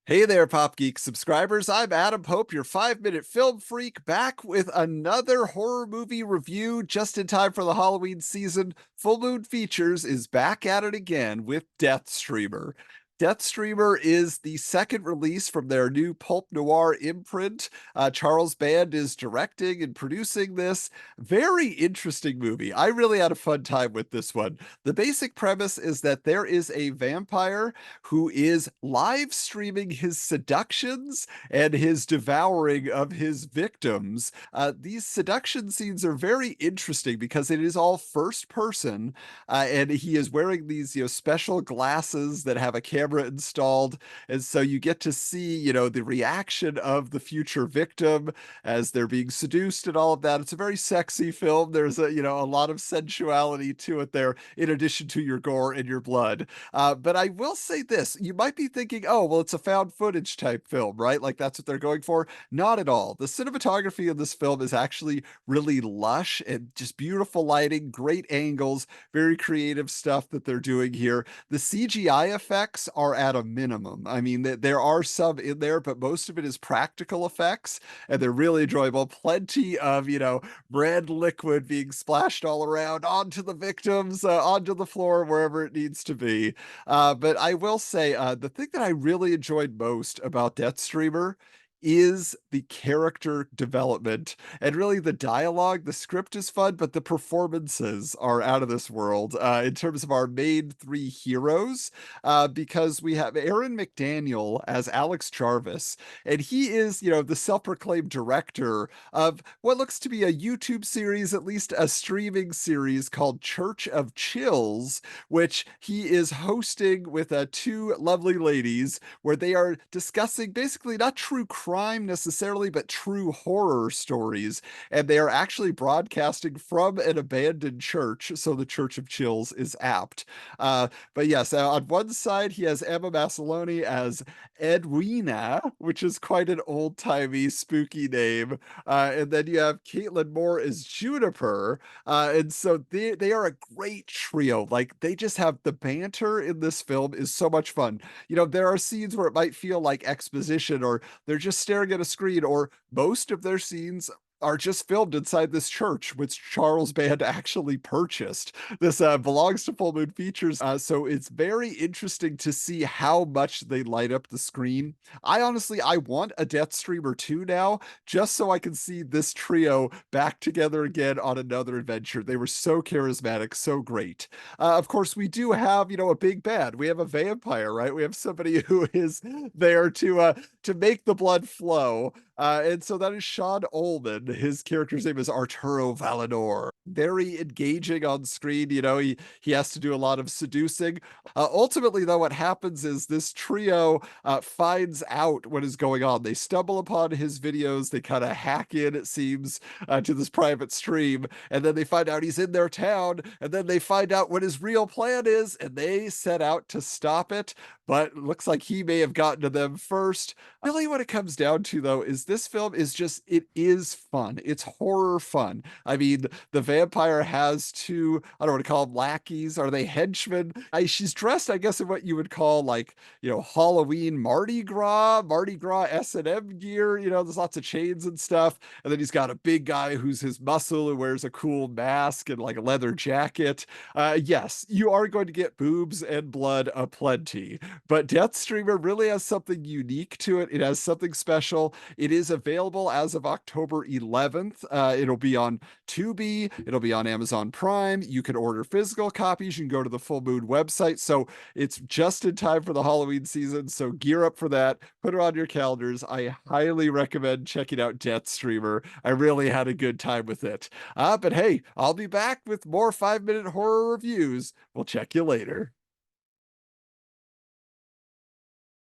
Hey there, Pop Geek subscribers. I'm Adam Pope, your 5 minute film freak, back with another horror movie review just in time for the Halloween season. Full Moon Features is back at it again with Death Streamer. Death Streamer is the second release from their new pulp noir imprint. Charles Band is directing and producing this. Very interesting movie. I really had a fun time with this one. The basic premise is that there is a vampire who is live streaming his seductions and his devouring of his victims. These seduction scenes are very interesting because it is all first person, and he is wearing these special glasses that have a camera installed, and so you get to see the reaction of the future victim as they're being seduced and all of that. It's a very sexy film. There's a lot of sensuality to it there, in addition to your gore and your blood. But I will say this, you might be thinking, oh, well, it's a found footage type film, right? Like that's what they're going for. Not at all. The cinematography in this film is actually really lush and just beautiful lighting, great angles, very creative stuff that they're doing here. The CGI effects are at a minimum. I mean, there are some in there, but most of it is practical effects, and they're really enjoyable. Plenty of, red liquid being splashed all around onto the victims, onto the floor, wherever it needs to be. But I will say, the thing that I really enjoyed most about Deathstreamer is the character development and really the dialogue. The script is fun, but the performances are out of this world in terms of our main three heroes, because we have Aaron McDaniel as Alex Jarvis, and he is, the self-proclaimed director of what looks to be a YouTube series, at least a streaming series called Church of Chills, which he is hosting with two lovely ladies, where they are discussing basically not true crime necessarily, but true horror stories. And they are actually broadcasting from an abandoned church, so the Church of Chills is apt. But yes, on one side, he has Emma Massalone as Edwina, which is quite an old timey, spooky name. And then you have Kaitlin Moore as Juniper, and so they are a great trio. Like they just have the banter in this film is so much fun. There are scenes where it might feel like exposition, or they're just staring at a screen, or most of their scenes are just filmed inside this church, which Charles Band actually purchased. This belongs to Full Moon Features, so it's very interesting to see how much they light up the screen. I want a Death Streamer 2 now, just so I can see this trio back together again on another adventure. They were so charismatic, so great. Of course, we do have, a big bad. We have a vampire, right? We have somebody who is there to make the blood flow. And so that is Sean Ohlman. His character's name is Arturo Valinor. Very engaging on screen. He has to do a lot of seducing. Ultimately, though, what happens is this trio finds out what is going on. They stumble upon his videos. They kind of hack in, it seems, to this private stream, and then they find out he's in their town. And then they find out what his real plan is, and they set out to stop it. But it looks like he may have gotten to them first. Really, what it comes down to, though, is this film is just, it is fun. It's horror fun. I mean, the vampire has two, I don't want to call them lackeys. Are they henchmen? She's dressed, I guess, in what you would call like, Halloween Mardi Gras S&M gear. There's lots of chains and stuff. And then he's got a big guy who's his muscle, who wears a cool mask and like a leather jacket. Yes, you are going to get boobs and blood aplenty, but Death Streamer really has something unique to it. It has something special. It is available as of October 11th. It'll be on Tubi. It'll be on Amazon Prime. You can order physical copies. You can go to the Full Moon website. So it's just in time for the Halloween season. So gear up for that. Put it on your calendars. I highly recommend checking out Death Streamer. I really had a good time with it. But hey, I'll be back with more 5 minute horror reviews. We'll check you later.